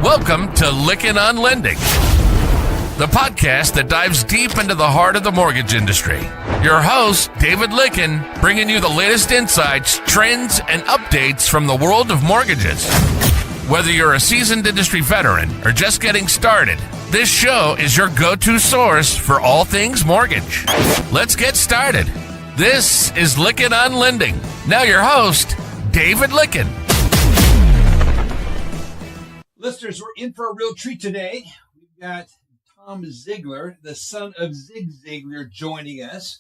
Welcome to Lickin' on Lending, the podcast that dives deep into the heart of the mortgage industry. Your host, David Lickin, bringing you the latest insights, trends, and updates from the world of mortgages. Whether you're a seasoned industry veteran or just getting started, this show is your go-to source for all things mortgage. Let's get started. This is Lickin' on Lending. Now your host, David Lickin. Listeners, we're in for a real treat today. We've got Tom Ziegler, the son of Zig Ziglar, joining us.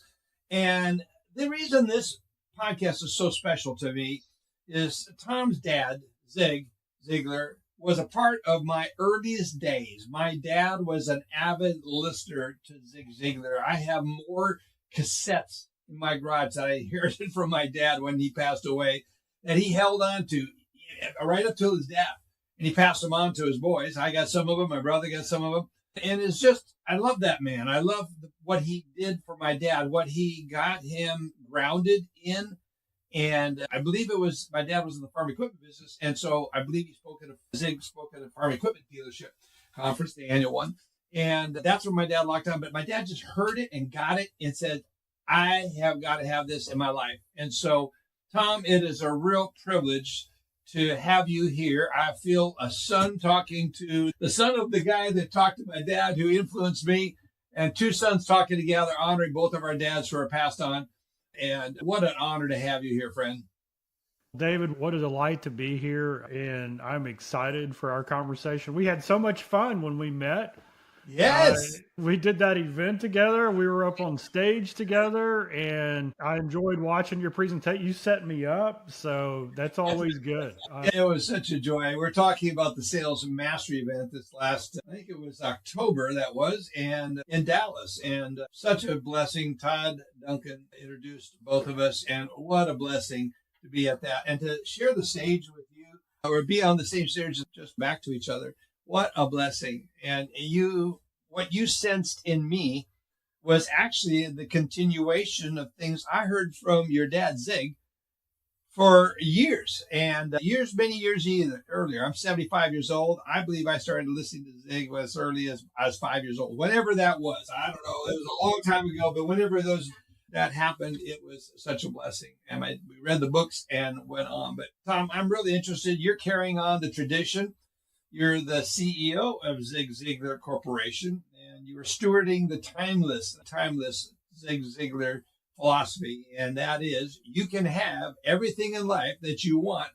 And the reason this podcast is so special to me is Tom's dad, Zig Ziglar, was a part of my earliest days. My dad was an avid listener to Zig Ziglar. I have more cassettes in my garage that I inherited from my dad when he passed away that he held on to right up till his death. And he passed them on to his boys. I got some of them. My brother got some of them. And it's just, I love that man. I love what he did for my dad, what he got him grounded in. And I believe it was, my dad was in the farm equipment business. And so I believe Zig spoke at a farm equipment dealership conference, the annual one. And that's where my dad locked on. But my dad just heard it and got it and said, I have got to have this in my life. And so, Tom, it is a real privilege to have you here. I feel a son talking to the son of the guy that talked to my dad who influenced me, and two sons talking together, honoring both of our dads who are passed on. And what an honor to have you here, friend. David, what a delight to be here, and I'm excited for our conversation. We had so much fun when we met. Yes. We did that event together. We were up on stage together, and I enjoyed watching your presentation. You set me up, so that's always good. It was such a joy. We're talking about the Sales Mastery event this last, I think it was October that was, and in Dallas. And such a blessing. Todd Duncan introduced both of us, and what a blessing to be at that and to share the stage with you, or be on the same stage just back to each other. What a blessing. And what you sensed in me was actually the continuation of things I heard from your dad, Zig, for years. And many years earlier. I'm 75 years old. I believe I started listening to Zig as early as I was 5 years old. Whenever that was, I don't know. It was a long time ago, but whenever that happened, it was such a blessing. And we read the books and went on. But Tom, I'm really interested. You're carrying on the tradition. You're the CEO of Zig Ziglar Corporation, and you are stewarding the timeless Zig Ziglar philosophy. And that is, you can have everything in life that you want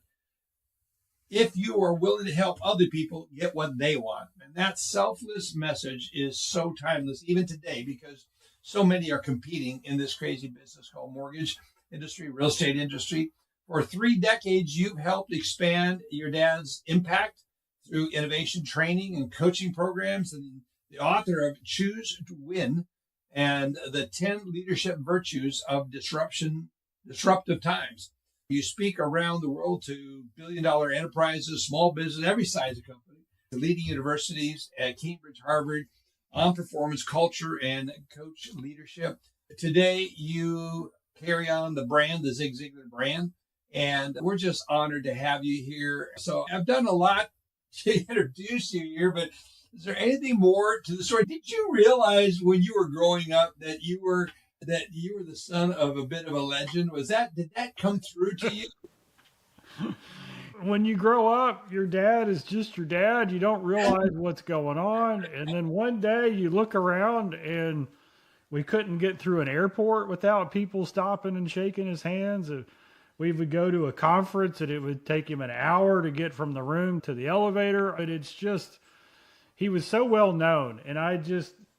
if you are willing to help other people get what they want. And that selfless message is so timeless, even today, because so many are competing in this crazy business called mortgage industry, real estate industry. For 3 decades, you've helped expand your dad's impact through innovation training and coaching programs, and the author of Choose to Win and the 10 leadership virtues of disruptive times. You speak around the world to billion-dollar enterprises, small business, every size of company, the leading universities at Cambridge, Harvard, on performance culture and coach leadership. Today, you carry on the brand, the Zig Ziglar brand, and we're just honored to have you here. So I've done a lot to introduce you here, but is there anything more to the story? Did you realize when you were growing up that you were the son of a bit of a legend? Did that come through to you? When you grow up, your dad is just your dad. You don't realize what's going on. And then one day you look around and we couldn't get through an airport without people stopping and shaking his hands. We would go to a conference and it would take him an hour to get from the room to the elevator. And it's just, he was so well known. And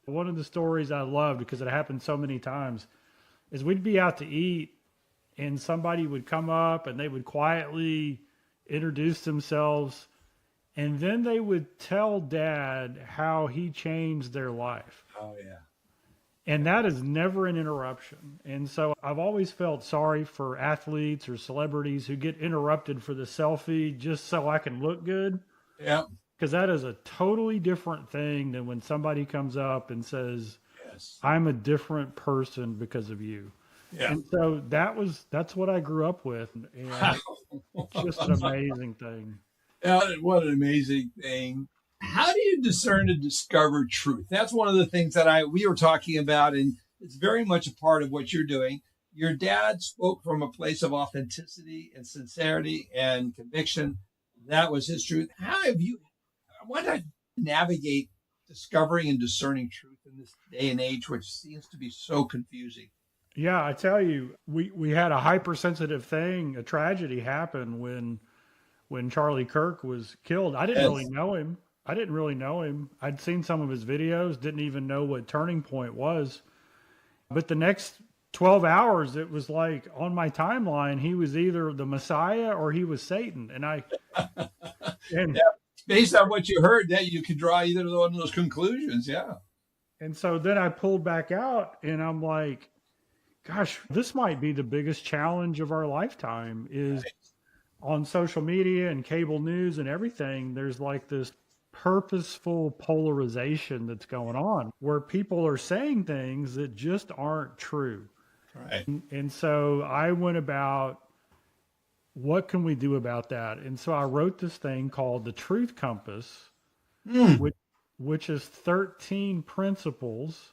one of the stories I loved, because it happened so many times, is we'd be out to eat and somebody would come up and they would quietly introduce themselves. And then they would tell Dad how he changed their life. Oh, yeah. And that is never an interruption. And so I've always felt sorry for athletes or celebrities who get interrupted for the selfie just so I can look good. Yeah. Because that is a totally different thing than when somebody comes up and says, yes, I'm a different person because of you. Yeah. And so that's what I grew up with. And it's just an amazing thing. Yeah, what an amazing thing. How do you discern and discover truth? That's one of the things that we were talking about, and it's very much a part of what you're doing. Your dad spoke from a place of authenticity and sincerity and conviction. That was his truth. Why not navigate discovering and discerning truth in this day and age, which seems to be so confusing? Yeah, I tell you, we had a hypersensitive thing, a tragedy happen when Charlie Kirk was killed. I didn't really know him. I'd seen some of his videos, didn't even know what Turning Point was. But the next 12 hours, it was like on my timeline, he was either the Messiah or he was Satan. And based on what you heard, that you could draw either one of those conclusions. Yeah. And so then I pulled back out and I'm like, gosh, this might be the biggest challenge of our lifetime is on social media and cable news and everything. There's like this purposeful polarization that's going on where people are saying things that just aren't true. Right. And so I went about, what can we do about that? And so I wrote this thing called the Truth Compass, which is 13 principles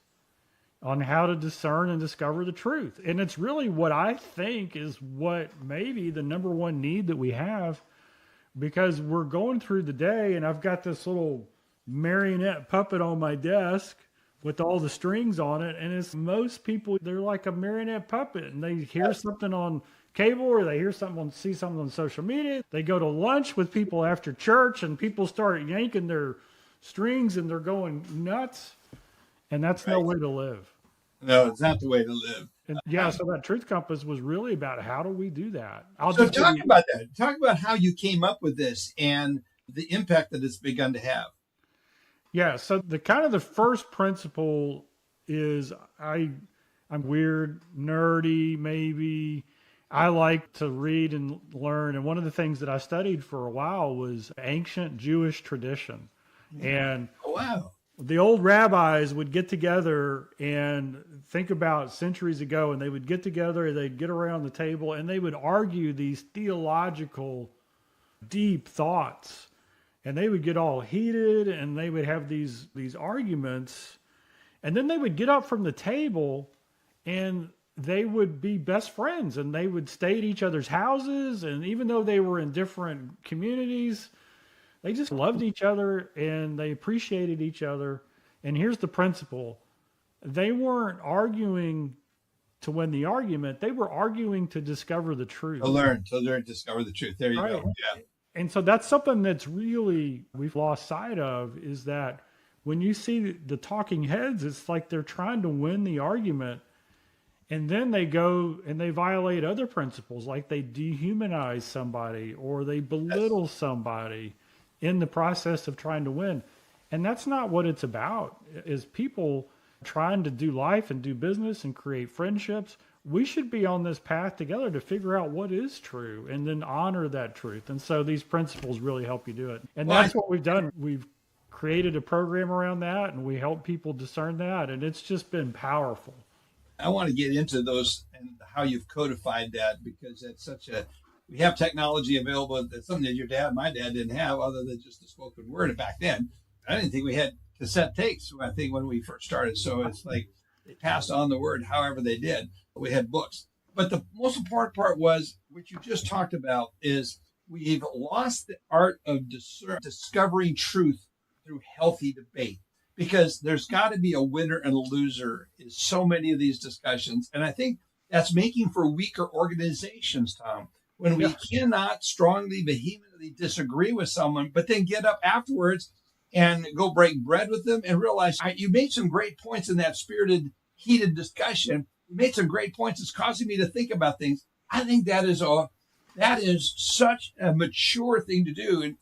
on how to discern and discover the truth. And it's really what I think is what maybe the number one need that we have, because we're going through the day and I've got this little marionette puppet on my desk with all the strings on it. And it's most people, they're like a marionette puppet and they hear something on cable or they see something on social media. They go to lunch with people after church and people start yanking their strings and they're going nuts. And that's no way to live. No, it's not the way to live. And yeah, so that Truth Compass was really about how do we do that? Talk about that. Talk about how you came up with this and the impact that it's begun to have. Yeah, so the first principle is I'm weird, nerdy, maybe. I like to read and learn. And one of the things that I studied for a while was ancient Jewish tradition. And wow. The old rabbis would get together and think about centuries ago, and they would get together, they'd get around the table, and they would argue these theological deep thoughts. And they would get all heated, and they would have these arguments. And then they would get up from the table, and they would be best friends, and they would stay at each other's houses. And even though they were in different communities, they just loved each other and they appreciated each other. And here's the principle. They weren't arguing to win the argument. They were arguing to discover the truth. To learn, discover the truth. There you go. Yeah. And so that's something that's really, we've lost sight of, is that when you see the talking heads, it's like they're trying to win the argument. And then they go and they violate other principles, like they dehumanize somebody or they belittle somebody in the process of trying to win. And that's not what it's about, is people trying to do life and do business and create friendships. We should be on this path together to figure out what is true and then honor that truth. And so these principles really help you do it. And that's what we've done. We've created a program around that and we help people discern that. And it's just been powerful. I want to get into those and how you've codified that, because it's we have technology available. That's something that my dad didn't have, other than just the spoken word back then. I didn't think we had cassette tapes, I think, when we first started. So it's like they passed on the word however they did. We had books. But the most important part was what you just talked about is we've lost the art of discovering truth through healthy debate, because there's got to be a winner and a loser in so many of these discussions. And I think that's making for weaker organizations, Tom. When we cannot strongly, vehemently disagree with someone, but then get up afterwards and go break bread with them and realize you made some great points in that spirited, heated discussion. You made some great points. It's causing me to think about things. I think that is such a mature thing to do. And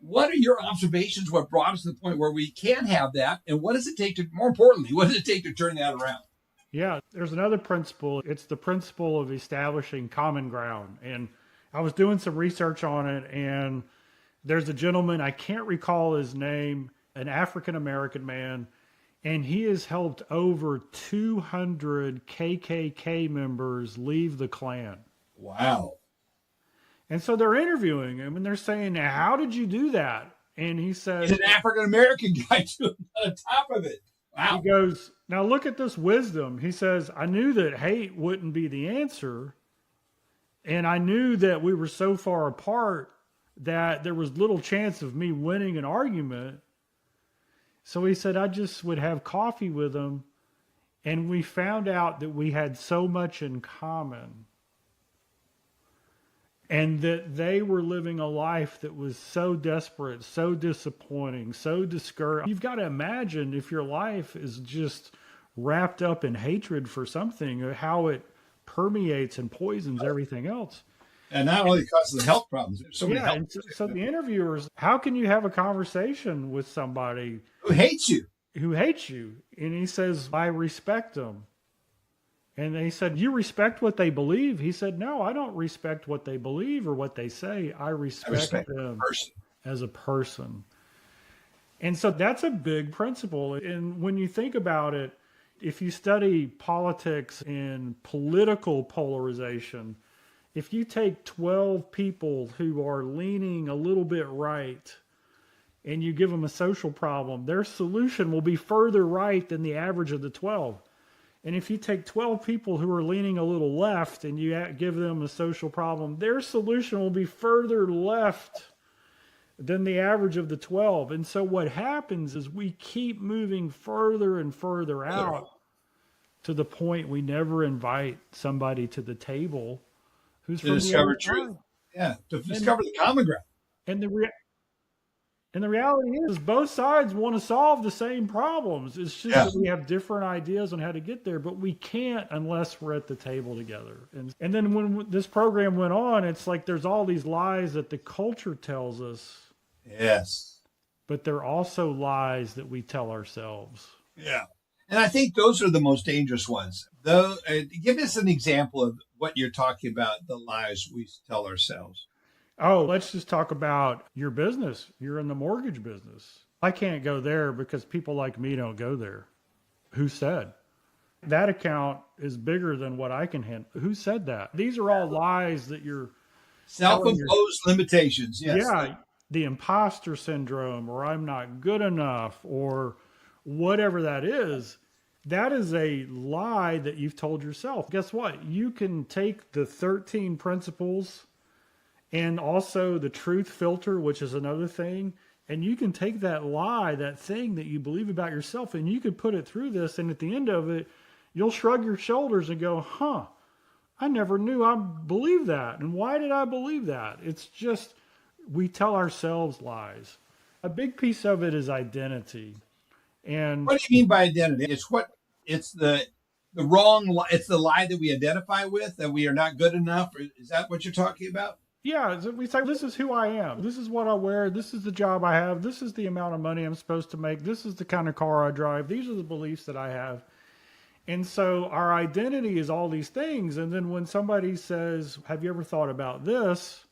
what are your observations? What brought us to the point where we can have that? And what does it take more importantly, what does it take to turn that around? Yeah, there's another principle. It's the principle of establishing common ground. And I was doing some research on it, and there's a gentleman, I can't recall his name, an African-American man, and he has helped over 200 KKK members leave the Klan. Wow. And so they're interviewing him, and they're saying, how did you do that? And he said, he's an African-American guy too, on top of it. Wow. he goes, now look at this wisdom. He says, I knew that hate wouldn't be the answer. And I knew that we were so far apart that there was little chance of me winning an argument. So he said, I just would have coffee with him. And we found out that we had so much in common. And that they were living a life that was so desperate, so disappointing, so discouraged. You've got to imagine if your life is just wrapped up in hatred for something, how it permeates and poisons everything else. And not only causes health problems, there's so many health and so the interviewers, how can you have a conversation with somebody who hates you? And he says, I respect them. And they said, you respect what they believe? He said, no, I don't respect what they believe or what they say. I respect them as a person. And so that's a big principle. And when you think about it, if you study politics and political polarization, if you take 12 people who are leaning a little bit right and you give them a social problem, their solution will be further right than the average of the 12. And if you take 12 people who are leaning a little left and you give them a social problem, their solution will be further left than the average of the 12. And so what happens is we keep moving further and further out to the point we never invite somebody to the table who's to from discover the other truth. side. Yeah, to discover the common ground. And the reality is both sides want to solve the same problems. It's just that we have different ideas on how to get there, but we can't unless we're at the table together. And then when this program went on, it's like there's all these lies that the culture tells us. Yes. But they're also lies that we tell ourselves. Yeah. And I think those are the most dangerous ones. Though, give us an example of what you're talking about, the lies we tell ourselves. Oh, let's just talk about your business. You're in the mortgage business. I can't go there because people like me don't go there. Who said? That account is bigger than what I can handle. Who said that? These are all lies that you're... Self-imposed limitations, yes. Yeah, the imposter syndrome, or I'm not good enough, or whatever that is a lie that you've told yourself. Guess what? You can take the 13 principles and also the truth filter, which is another thing. And you can take that lie, that thing that you believe about yourself, and you could put it through this. And at the end of it, you'll shrug your shoulders and go, I never knew I believed that. And why did I believe that? It's just, we tell ourselves lies. A big piece of it is identity. And what do you mean by identity? It's the wrong, it's the lie that we identify with, that we are not good enough. Is that what you're talking about? Yeah, we say, this is who I am. This is what I wear. This is the job I have. This is the amount of money I'm supposed to make. This is the kind of car I drive. These are the beliefs that I have. And so our identity is all these things. And then when somebody says, have you ever thought about this?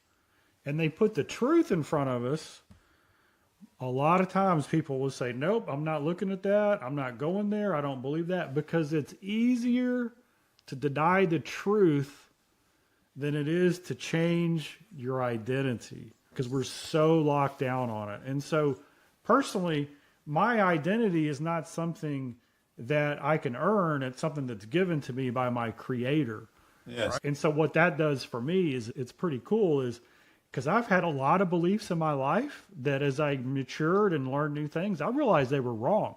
And they put the truth in front of us, a lot of times people will say, nope, I'm not looking at that. I'm not going there. I don't believe that, because it's easier to deny the truth than it is to change your identity, because we're so locked down on it. And so personally, my identity is not something that I can earn. It's something that's given to me by my creator. Yes. Right? And so what that does for me is, it's pretty cool, is because I've had a lot of beliefs in my life that as I matured and learned new things, I realized they were wrong.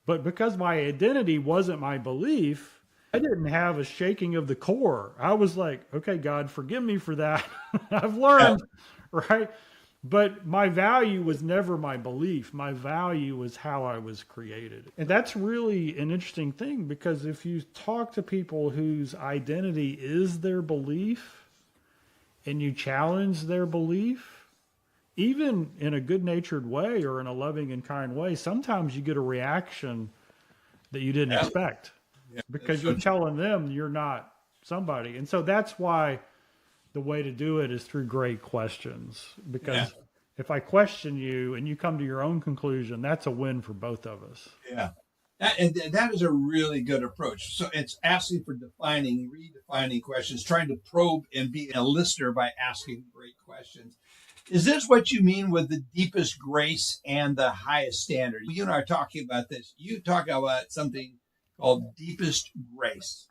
But because my identity wasn't my belief, I didn't have a shaking of the core. I was like, okay, God, forgive me for that. I've learned, right? But my value was never my belief. My value was how I was created. And that's really an interesting thing, because if you talk to people whose identity is their belief and you challenge their belief, even in a good-natured way or in a loving and kind way, sometimes you get a reaction that you didn't expect. Yeah, because you're telling them you're not somebody. And so that's why the way to do it is through great questions. Because if I question you and you come to your own conclusion, that's a win for both of us. Yeah. And that is a really good approach. So it's asking for redefining questions, trying to probe and be a listener by asking great questions. Is this what you mean with the deepest grace and the highest standard? You and I are talking about this. You talk about something called deepest grace.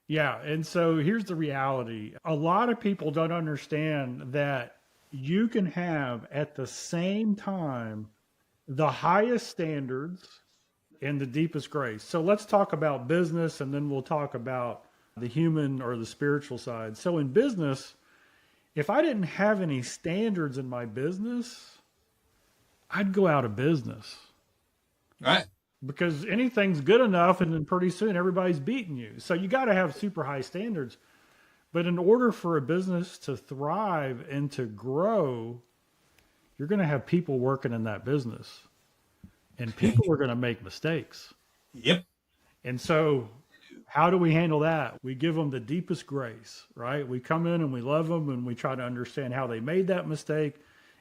Yeah. And so here's the reality. A lot of people don't understand that you can have at the same time the highest standards and the deepest grace. So let's talk about business and then we'll talk about the human or the spiritual side. So in business, if I didn't have any standards in my business, I'd go out of business. Right. Because anything's good enough and then pretty soon everybody's beating you. So you got to have super high standards. But in order for a business to thrive and to grow, you're going to have people working in that business. And people are going to make mistakes. Yep. And so how do we handle that? We give them the deepest grace, right? We come in and we love them and we try to understand how they made that mistake.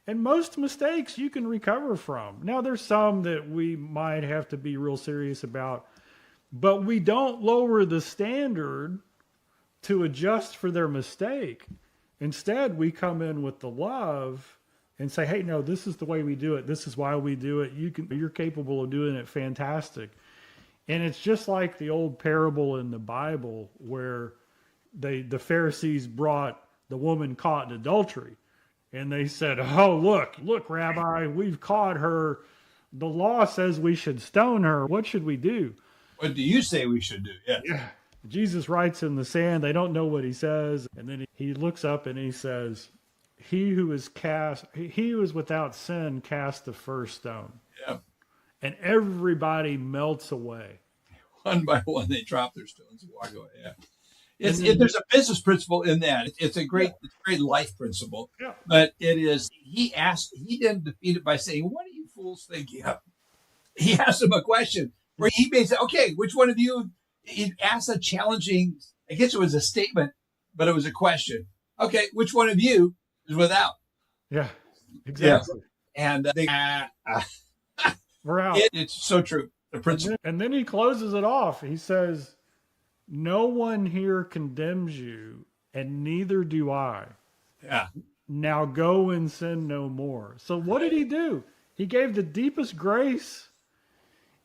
And most mistakes you can recover from. Now, there's some that we might have to be real serious about, but we don't lower the standard to adjust for their mistake. Instead, we come in with the love and say, hey, no, this is the way we do it. This is why we do it. You're capable of doing it fantastic. And it's just like the old parable in the Bible where the Pharisees brought the woman caught in adultery. And they said, oh, look, Rabbi, we've caught her. The law says we should stone her. What should we do? What do you say we should do? Yeah. Jesus writes in the sand. They don't know what he says. And then he looks up and he says, he who is without sin cast the first stone. Yeah. And everybody melts away. One by one, they drop their stones and walk away. Yeah. There's a business principle in that. It's a great life principle. Yeah. But it is, he didn't defeat it by saying, what are you fools thinking of? He asked him a question where he may say, okay, which one of you, he asked a challenging, I guess it was a statement, but it was a question. Okay, which one of you is without? Yeah, exactly. Yeah. And we're out. It's so true. The principle. And then he closes it off. He says, no one here condemns you, and neither do I. Yeah. Now go and sin no more. So what did he do? He gave the deepest grace,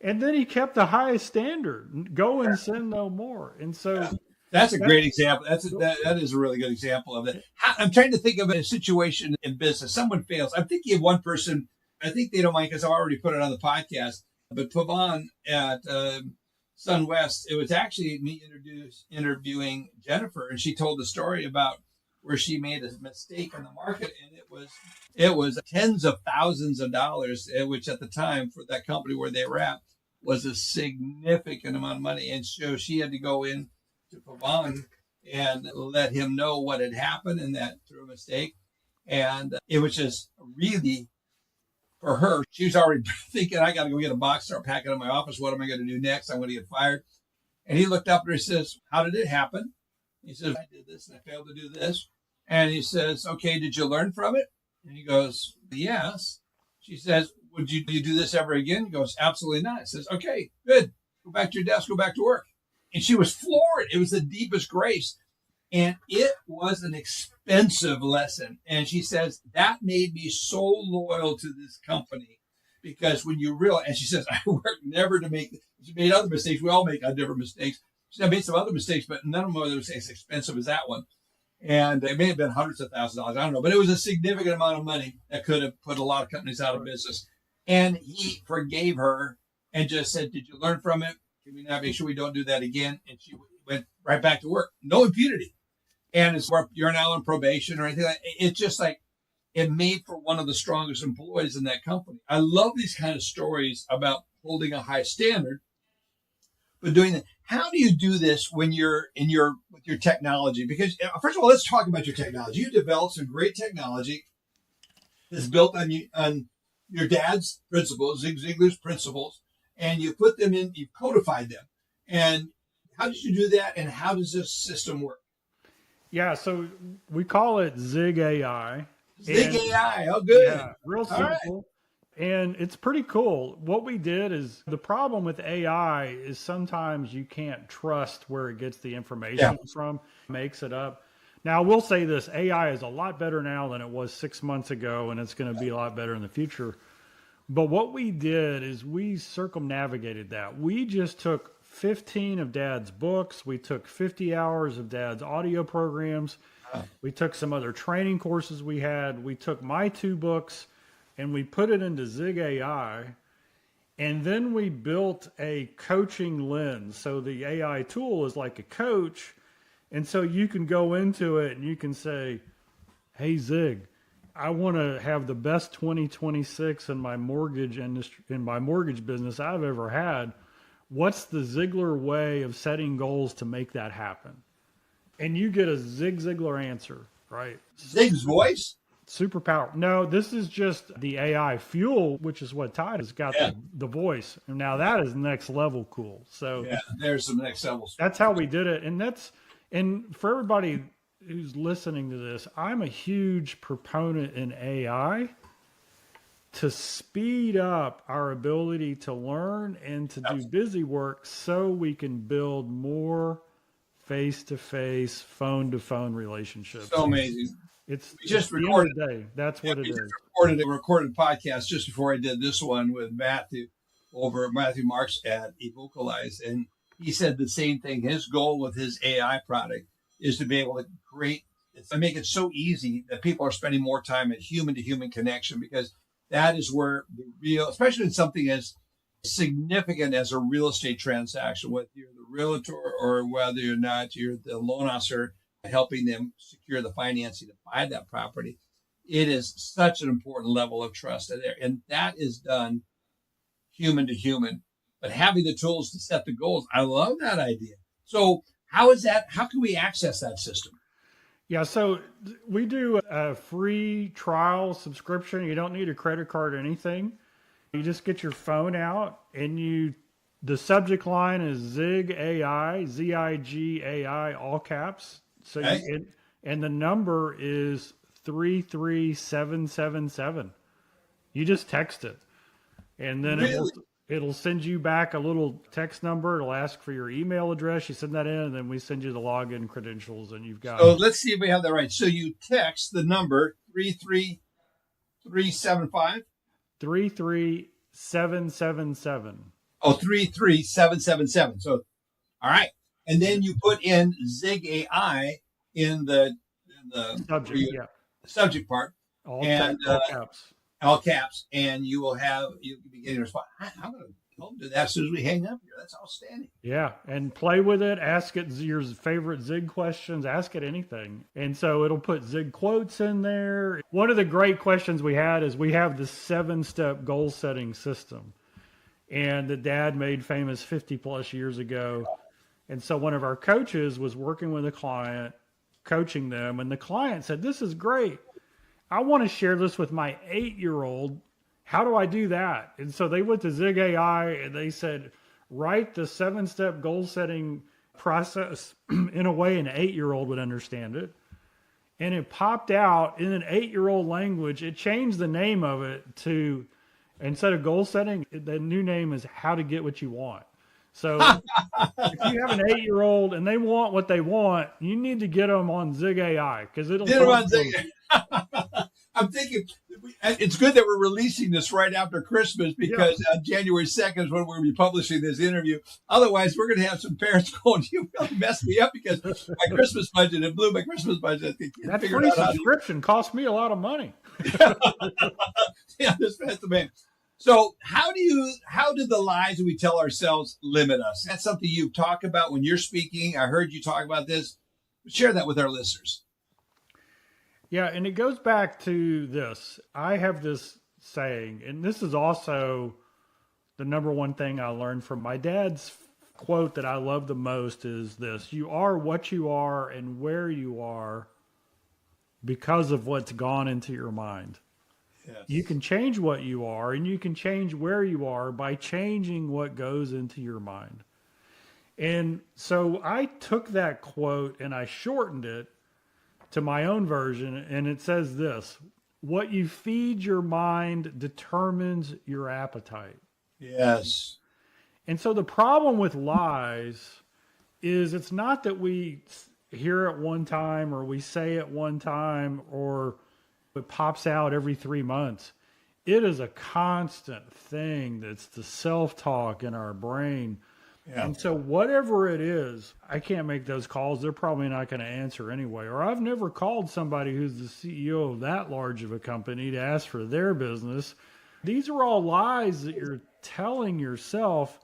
and then he kept the highest standard. Go and sin no more. And so that's a great example. That is a really good example of it. I'm trying to think of a situation in business. Someone fails. I'm thinking of one person. I think they don't mind because I've already put it on the podcast. But Pavan at SunWest, it was actually me interviewing Jennifer, and she told the story about where she made a mistake in the market, and it was tens of thousands of dollars, which at the time for that company where they were at was a significant amount of money. And so she had to go in to Pavan and let him know what had happened and that through a mistake. And it was just really, for her, she was already thinking, I got to go get a box, start packing in my office. What am I going to do next? I'm going to get fired. And he looked up at her and says, how did it happen? He says, I did this and I failed to do this. And he says, okay, did you learn from it? And he goes, yes. She says, would you do this ever again? He goes, absolutely not. He says, okay, good. Go back to your desk, go back to work. And she was floored. It was the deepest grace. And it was an expensive lesson. And she says, that made me so loyal to this company because when you realize, and she says, I worked never to make, she made other mistakes. We all make different mistakes. She said, I made some other mistakes, but none of them were as expensive as that one. And it may have been hundreds of thousands of dollars. I don't know, but it was a significant amount of money that could have put a lot of companies out of business. And he forgave her and just said, did you learn from it? Can we not make sure we don't do that again? And she went right back to work. No impunity. And it's where you're now on probation or anything like that. It's just like it made for one of the strongest employees in that company. I love these kind of stories about holding a high standard, but doing that. How do you do this when you're with your technology? Because first of all, let's talk about your technology. You developed some great technology that's built on your dad's principles, Zig Ziglar's principles, and you put them in, you codified them. And how did you do that? And how does this system work? Yeah, so we call it Zig AI. Zig AI, oh good. Yeah, real simple. And it's pretty cool. What we did is the problem with AI is sometimes you can't trust where it gets the information from, makes it up. Now, I will say this, AI is a lot better now than it was 6 months ago, and it's going to be a lot better in the future. But what we did is we circumnavigated that. We just took 15 of Dad's books. We took 50 hours of Dad's audio programs. We took some other training courses we had. We took my 2 books and we put it into Zig AI. And then we built a coaching lens. So the AI tool is like a coach. And so you can go into it and you can say, hey, Zig, I want to have the best 2026 in my mortgage industry, in my mortgage business I've ever had. What's the Ziglar way of setting goals to make that happen? And you get a Zig Ziglar answer, right? Zig's voice? Superpower. No, this is just the AI fuel, which is what Todd has got the voice. And now that is next level cool. So there's some next level. That's how we did it. And for everybody who's listening to this, I'm a huge proponent in AI to speed up our ability to learn and to do busy work so we can build more face-to-face, phone-to-phone relationships. So amazing. It's just the recorded. End of the day. That's what it is. Recorded podcast just before I did this one with Matthew Marks at Evocalize, and he said the same thing. His goal with his AI product is to be able to make it so easy that people are spending more time in human-to-human connection, because that is where the real, especially in something as significant as a real estate transaction, whether you're the realtor or whether or not you're the loan officer helping them secure the financing to buy that property, it is such an important level of trust there. And that is done human to human. But having the tools to set the goals, I love that idea. So how can we access that system? Yeah, so we do a free trial subscription. You don't need a credit card or anything. You just get your phone out and the subject line is Zig AI, ZIGAI, all caps. So and the number is 33777. You just text it. And then it'll send you back a little text number. It'll ask for your email address. You send that in, and then we send you the login credentials, and you've got. So let's see if we have that right. So you text the number 33375. 33777. Oh, 33777. So, all right, and then you put in Zig AI in the subject, subject part, all caps. All caps, and you'll be getting a response. I'm going to do that as soon as we hang up here. That's outstanding. Yeah, and play with it. Ask it your favorite Zig questions. Ask it anything. And so it'll put Zig quotes in there. One of the great questions we had is we have this 7-step goal setting system, and that Dad made famous 50 plus years ago. And so one of our coaches was working with a client, coaching them, and the client said, "This is great. I want to share this with my 8-year-old. How do I do that?" And so they went to Zig AI and they said, write the 7-step goal setting process in a way an 8-year-old would understand it. And it popped out in an 8-year-old language. It changed the name of it to, instead of goal setting, the new name is How to Get What You Want. So if you have an 8-year-old and they want what they want, you need to get them on Zig AI because it'll. Get them on Zig. I'm thinking it's good that we're releasing this right after Christmas, because on January 2nd is when we're going to be publishing this interview. Otherwise, we're going to have some parents going, "You really messed me up because my Christmas budget, it blew my Christmas budget." That free subscription cost me a lot of money. Yeah, that's the man. So how do the lies that we tell ourselves limit us? That's something you talk about when you're speaking. I heard you talk about this. Share that with our listeners. Yeah, and it goes back to this. I have this saying, and this is also the number one thing I learned from my dad's quote that I love the most is this: you are what you are and where you are because of what's gone into your mind. Yes. You can change what you are and you can change where you are by changing what goes into your mind. And so I took that quote and I shortened it to my own version, and it says this: what you feed your mind determines your appetite. Yes. And so the problem with lies is it's not that hear it one time or we say it one time or it pops out every 3 months. It is a constant thing that's the self-talk in our brain. Yeah. And so whatever it is, I can't make those calls. They're probably not going to answer anyway. Or I've never called somebody who's the CEO of that large of a company to ask for their business. These are all lies that you're telling yourself,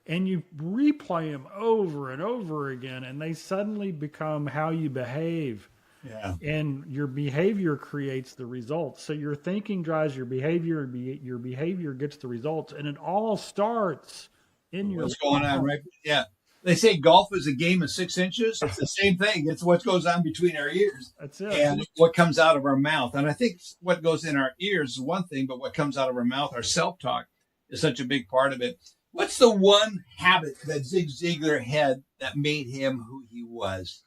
and you replay them over and over again, and they suddenly become how you behave. Yeah. And your behavior creates the results. So your thinking drives your behavior, and your behavior gets the results. And it all starts in your What's going on, right? Yeah. They say golf is a game of 6 inches. It's the same thing. It's what goes on between our ears. That's it. And what comes out of our mouth. And I think what goes in our ears is one thing, but what comes out of our mouth, our self-talk, is such a big part of it. What's the one habit that Zig Ziglar had that made him who he was?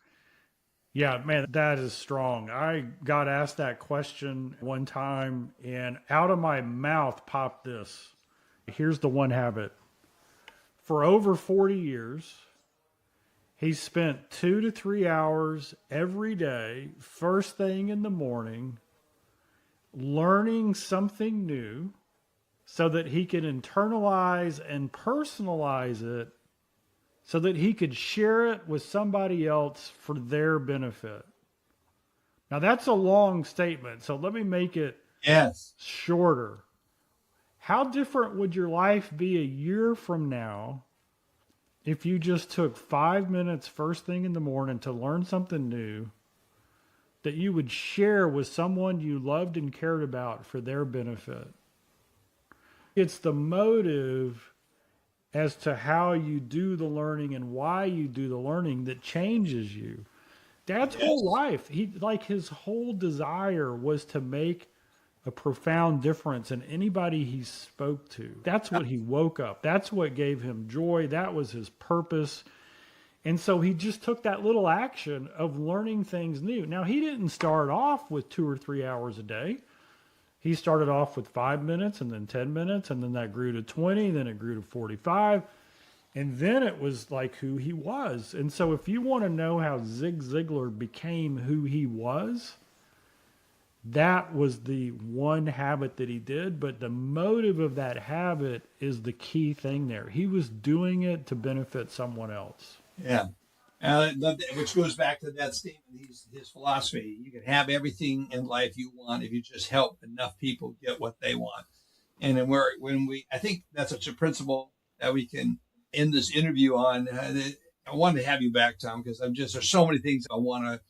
Yeah, man, that is strong. I got asked that question one time, and out of my mouth popped this. Here's the one habit. For over 40 years, he spent 2 to 3 hours every day, first thing in the morning, learning something new so that he could internalize and personalize it so that he could share it with somebody else for their benefit. Now, that's a long statement, so let me make it shorter. How different would your life be a year from now if you just took 5 minutes first thing in the morning to learn something new that you would share with someone you loved and cared about for their benefit? It's the motive as to how you do the learning and why you do the learning that changes you. Dad's whole life, his whole desire was to make a profound difference in anybody he spoke to. That's what he woke up. That's what gave him joy. That was his purpose. And so he just took that little action of learning things new. Now, he didn't start off with 2 or 3 hours a day. He started off with 5 minutes and then 10 minutes, and then that grew to 20, then it grew to 45. And then it was like who he was. And so if you want to know how Zig Ziglar became who he was, that was the one habit that he did. But the motive of that habit is the key thing there. He was doing it to benefit someone else. Yeah. Which goes back to that statement, his philosophy. You can have everything in life you want if you just help enough people get what they want. And then I think that's such a principle that we can end this interview on. I wanted to have you back, Tom, because there's so many things I want to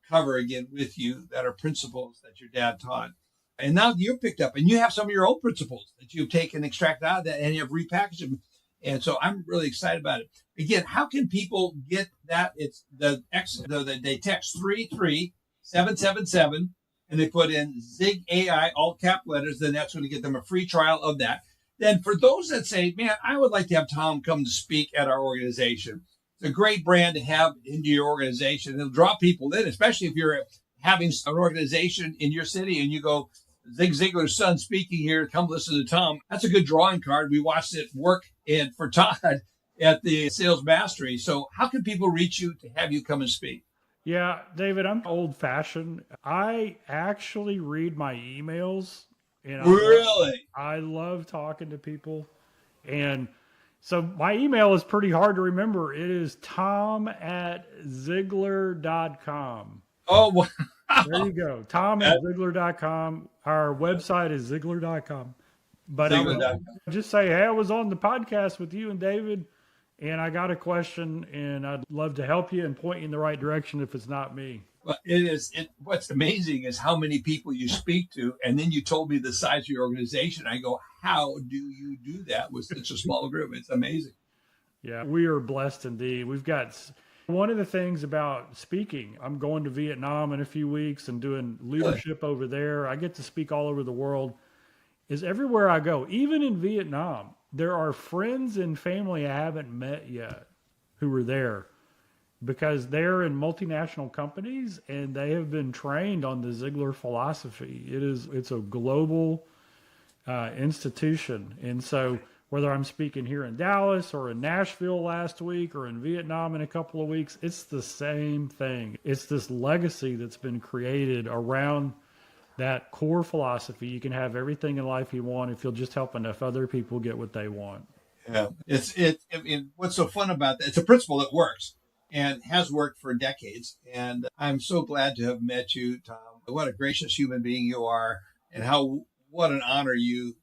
cover again with you that are principles that your dad taught. And now you've picked up and you have some of your own principles that you've taken, extracted out of that, and you've repackaged them. And so I'm really excited about it. Again, how can people get that? It's they text 33777 and they put in Zig AI, all cap letters. Then that's going to get them a free trial of that. Then for those that say, man, I would like to have Tom come to speak at our organization. It's a great brand to have into your organization. It'll draw people in, especially if you're having an organization in your city and you go, Zig Ziglar's son speaking here, come listen to Tom. That's a good drawing card. We watched it work for Todd at the Sales Mastery. So how can people reach you to have you come and speak? Yeah, David, I'm old fashioned. I actually read my emails. And really? I love talking to people. And so my email is pretty hard to remember. It is tom@ziglar.com. Oh, wow. There you go. tom@ziglar.com. Our website is ziglar.com. But just say, hey, I was on the podcast with you and David, and I got a question, and I'd love to help you and point you in the right direction if it's not me. Well, what's amazing is how many people you speak to, and then you told me the size of your organization. I go, how do you do that with such a small group? It's amazing. Yeah, we are blessed indeed. We've got one of the things about speaking. I'm going to Vietnam in a few weeks and doing leadership over there. I get to speak all over the world. Is everywhere I go, even in Vietnam, there are friends and family I haven't met yet who are there because they're in multinational companies and they have been trained on the Ziglar philosophy. It's a global institution. And so Whether I'm speaking here in Dallas or in Nashville last week or in Vietnam in a couple of weeks, it's the same thing. It's this legacy that's been created around that core philosophy. You can have everything in life you want if you'll just help enough other people get what they want. Yeah, what's so fun about that? It's a principle that works and has worked for decades. And I'm so glad to have met you, Tom. What a gracious human being you are, and what an honor you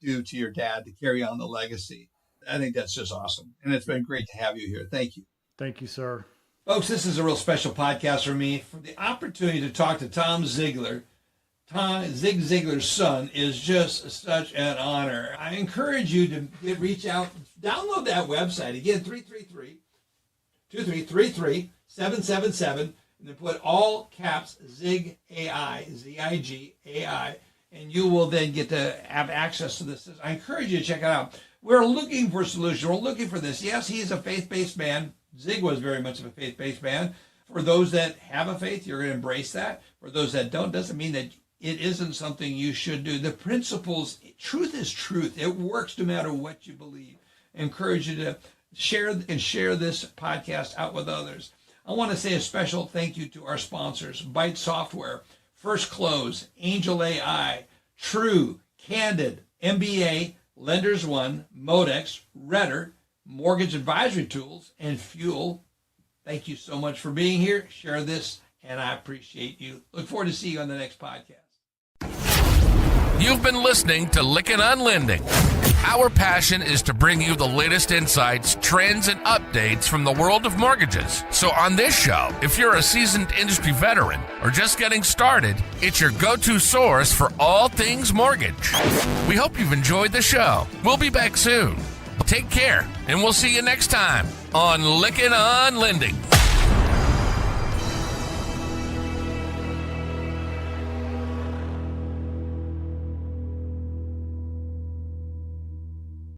do to your dad to carry on the legacy. I think that's just awesome. And it's been great to have you here. Thank you. Thank you, sir. Folks, this is a real special podcast for me. For the opportunity to talk to Tom Ziglar. Zig Ziglar's son is just such an honor. I encourage you to reach out, download that website. Again, 333-2333-777, and then put all caps Zig AI, Z-I-G-A-I, and you will then get to have access to this. I encourage you to check it out. We're looking for solutions. We're looking for this. Yes, he is a faith-based man. Zig was very much of a faith-based man. For those that have a faith, you're going to embrace that. For those that don't, doesn't mean that it isn't something you should do. The principles, truth is truth. It works no matter what you believe. I encourage you to share this podcast out with others. I want to say a special thank you to our sponsors, Byte Software, First Close, Angel AI, True, Candid, MBA, Lenders One, Modex, Redder, Mortgage Advisory Tools, and Fuel. Thank you so much for being here. Share this, and I appreciate you. Look forward to seeing you on the next podcast. You've been listening to Lickin' on Lending. Our passion is to bring you the latest insights, trends, and updates from the world of mortgages. So on this show, if you're a seasoned industry veteran or just getting started, it's your go-to source for all things mortgage. We hope you've enjoyed the show. We'll be back soon. Take care, and we'll see you next time on Lickin' on Lending.